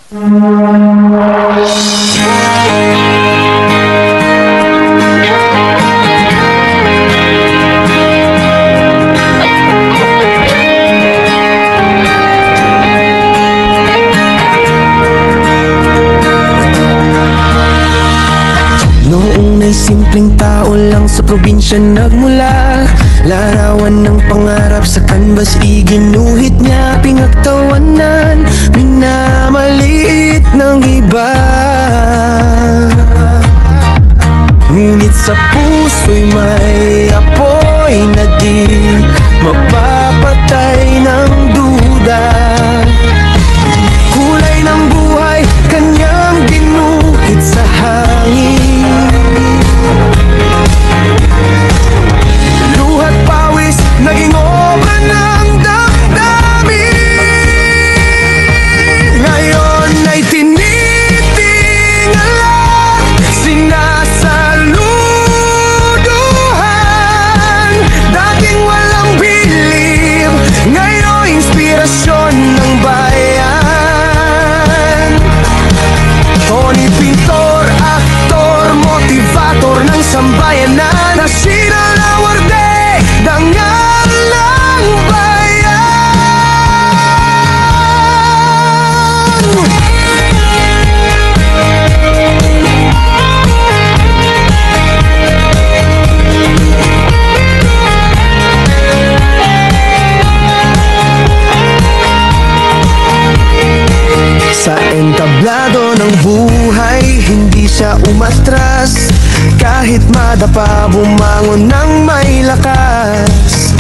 Noong may simpleng tao lang sa probinsya nagmula, larawan ng pangarap sa canvas, iginuhit niya pinagtawanan, minamaliit ng iba. Ngunit sa puso'y may apoy na di mapapatay ng duda. Kulay ng buhay kanyang ginuhit sa hangin, luhat pawis naging obra ng damdamin. Ngayon ay tinitingala, sinasaluduhan, dating walang bilib, ngayon inspirasyon ng bayan. Tony Pintor, aktor, motivator ng sambayanan, na sinalawarde, dangal ng bayan. Sa entablado ng buhay, hindi siya umatras, kahit madapa bumangon ng may lakas.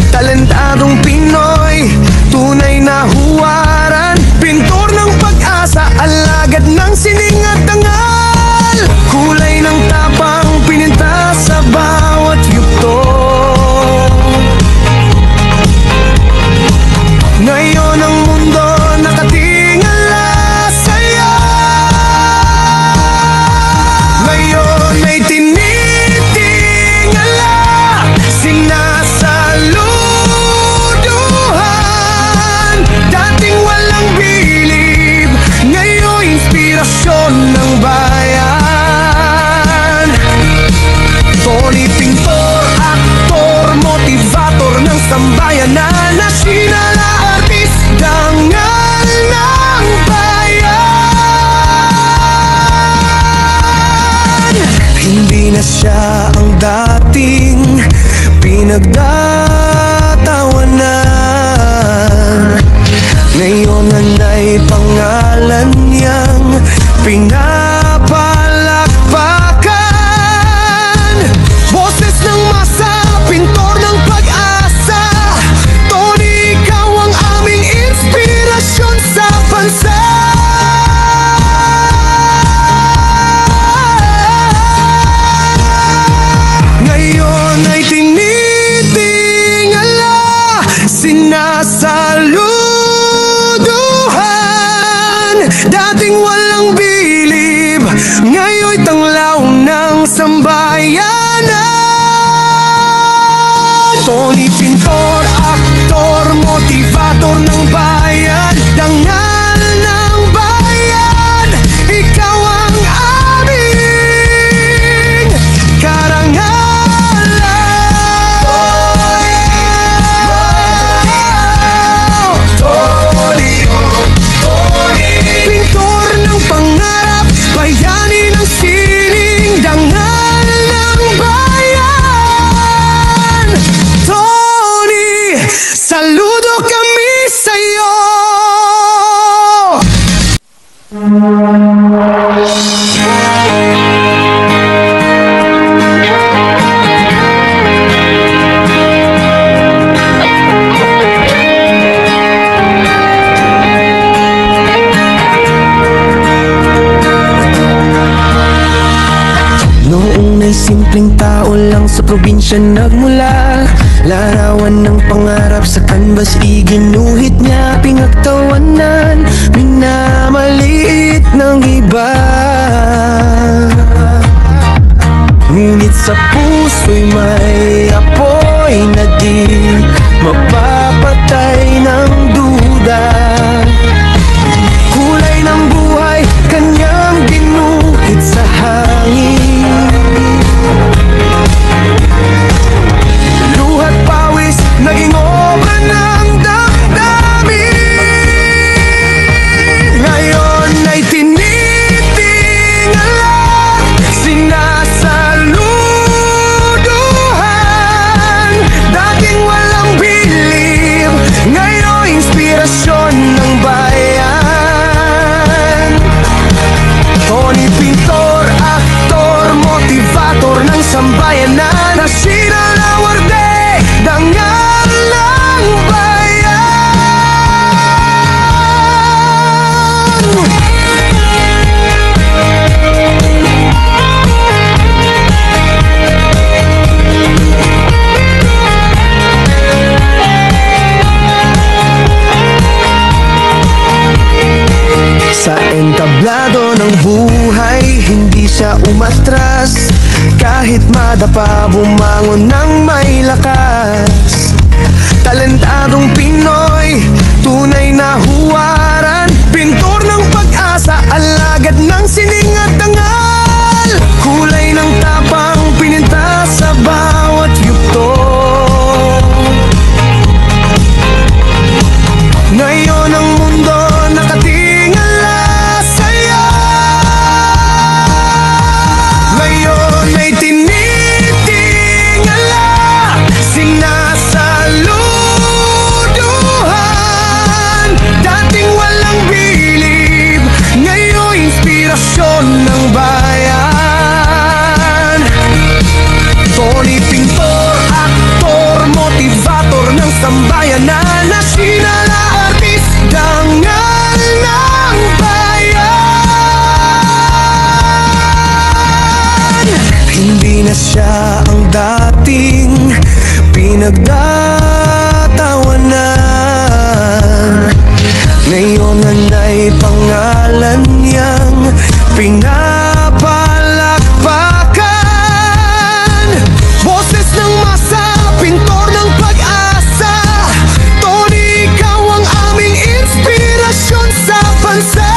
Talentadong Pinoy, tunay na huwaran, pintor ng pag-asa, alagad ng sining at dangal. Kulay ng tapang pininta sa bawat yugto. Ngayon ang mundo nakatingala sa'yo. Ngayon ay tinitingala, sinasaluduhan, dating walang bilib, ngayon inspirasyon ng bayan. Tony Pintor, aktor, motivator ng sambayanan, na sinala artist, dangal ng bayan. Hindi na siya ang dating pinagtatawanan, ngayon ay pangalan niyang pinapalakpakan. Boses ng masa, pintor ng pag-asa, Tony, ikaw ang aming inspirasyon sa bansa. Ngayon ay tinitingala, sinasaluduhan, dating walang bilib, ngayon tanglaw ng sambayanan. Tony Pintor, aktor, motivator ng bayan, dangal ng bayan, ikaw ang aming karangalan. Tony, pintor ng pangarap, bayani ng sining, dangal ng bayan. Tony, saludo kami sa'yo. Noong may simpleng tao lang sa probinsya nagmula, larawan ng pangarap sa canvas, iginuhit niya pinagtawanan, minamaliit ng iba. Ngunit sa puso'y may apoy na di mapapatay ng duda. Kulay ng ng buhay, hindi siya umatras. Kahit madapa, bumangon ng may lakas. Talentadong Pinoy, tunay na huwaran. Pintor ng pag-asa, alagad ng sining at dangal. Kulay ng tapang, pininta sa bawat yugto. Ngayon ang mundo nakatingala sa'yo. Ngayon ay tinitingala, sinasaluduhan. Dating walang bilib, ngayon inspirasyon ng bayan. Tony Pintor, aktor, motivator ng sambayanan. Nasinala dangal ng bayan. Hindi na siya ang dating pinagtatawanan. Ngayon ay pangalan niyang pinapalakpakan. Boses ng masa, pintor ng pag-asa. Tony, ikaw ang aming inspirasyon sa bansa.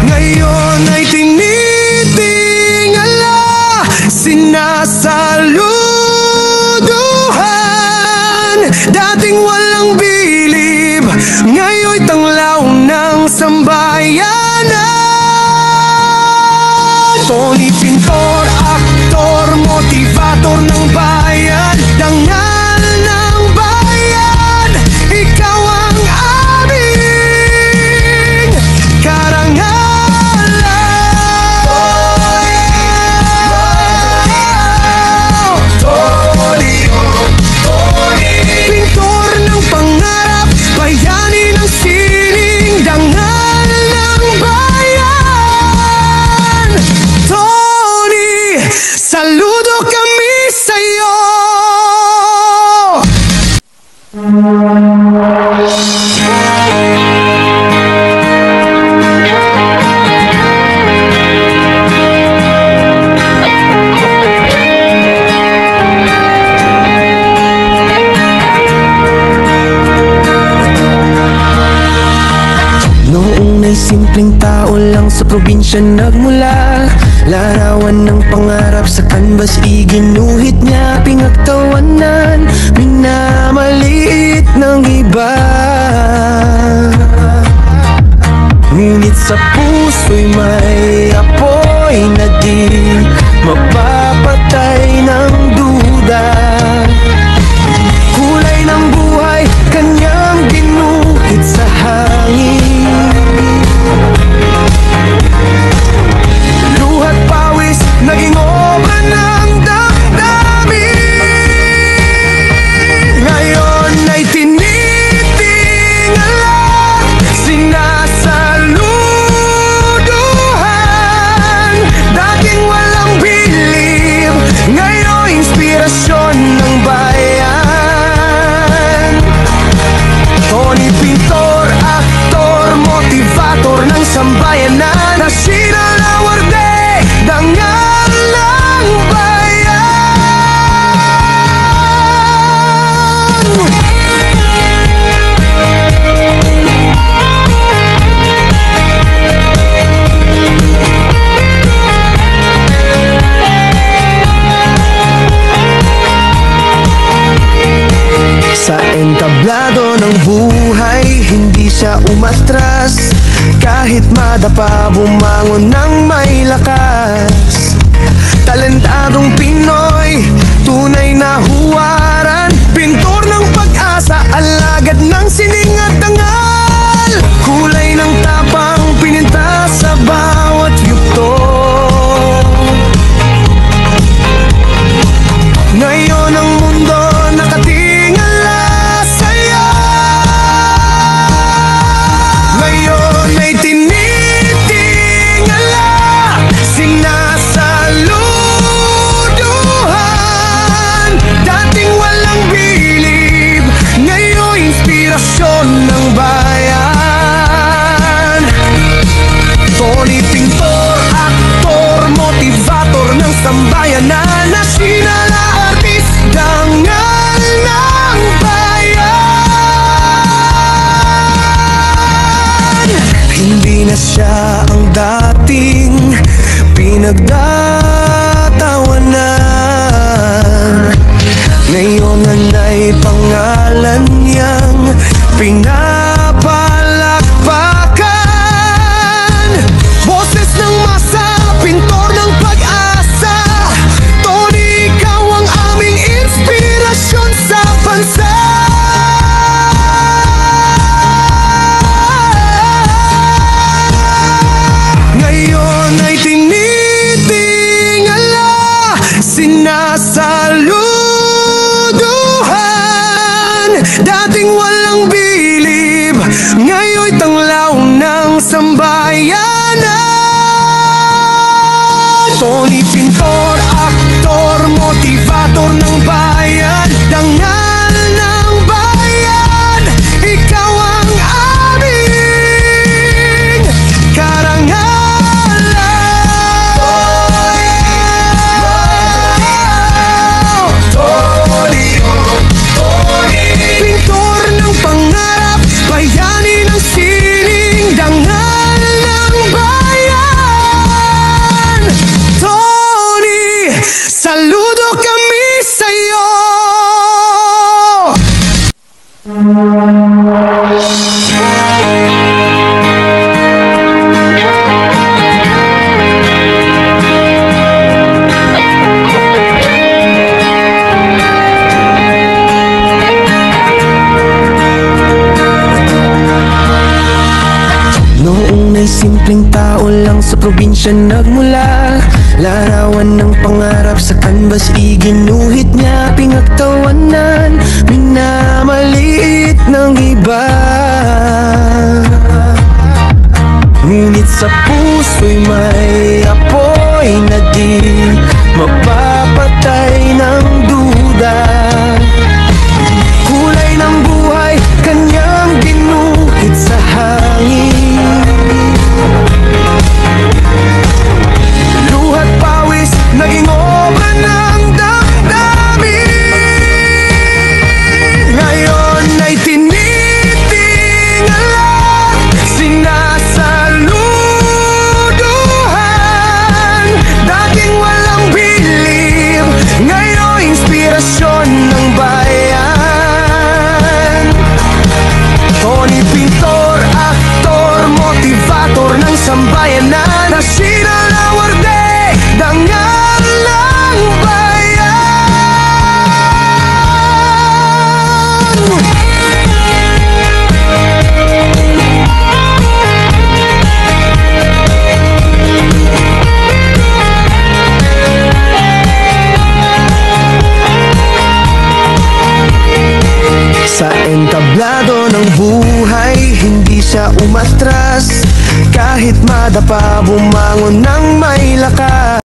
Ngayon ay tinitingala, sinasaluduhan. Dating walang bilib, ngayon tanglaw ng sambayanan. Tony Pintor, aktor, motivator ng bayan. Dangal ng bayan, ikaw ang aming karangalan. Tony, pintor ng pangarap, bayani ng sining. Dangal ng bayan. Tony, saludo kami sa'yo. Noong may simpleng tao lang sa probinsya nagmula. Larawan ng pangarap sa canvas, iginuhit niya pinagtawanan. Minamaliit ng iba, ngunit sa puso'y may apoy na di mapapatay ng duda. Kulay ng buhay, kanyang ginuhit sa hangin. Luhat pawis, naging obra ng damdamin. Ngayon ay tinitingala, sinasaluduhan. Dating walang bilib, ngayon inspirasyon ng bayan. Tony Pintor, aktor, motivator ng sambayanan. Nasinala warde, dangal ng bayan. Sa entablado ng buhay, hindi siya umatras. Kahit madapa, bumangon ng may lakas. Talentadong Pinoy, tunay na huwaran. Pintor ng pag-asa, alagad ng sining at dangal. Kulay ng tapang, pininta sa bawat yugto. Ngayon ang mundo nakatingala sa'yo. Ngayon ay tinitingala, sinasaluduhan. Dating pinapalakpakan. Boses ng masa, pintor ng pag-asa. Tony, ikaw ang aming inspirasyon sa bansa. Ngayon ay tinitingala, sinasaluduhan. Dating walang bilib, ngayon'y tanglaw ng sambayanan. Tony, pintor, aktor, motivator ng bayan, dangal ng bayan. Ikaw ang aming karangalan. Pintor ng pangarap, bayani ng sining, dangal ng bayan. Tony, saludo kami sa'yo. Noong na'y simpleng tao lang sa probinsya nagmula, larawan ng pangarap sa kanbas iginuhit niya, pinagtawanan, minamaliit ng iba. Ngunit sa puso'y may apoy na di mapapatay ng duda. Kulay ng buhay kanyang ginuhit sa hangin. Luha't pawis naging obra ng damdamin. Ngayon ay tinitingala, sinasaluduhan. Dating walang bilib, ngayon inspirasyon ng bayan. Tony, pintor, aktor, motivator ng sambayanan, national awardee, dangal ng bayan. Sa entablado ng buhay, hindi siya umatras. Kahit madapa, bumangon ng may lakas.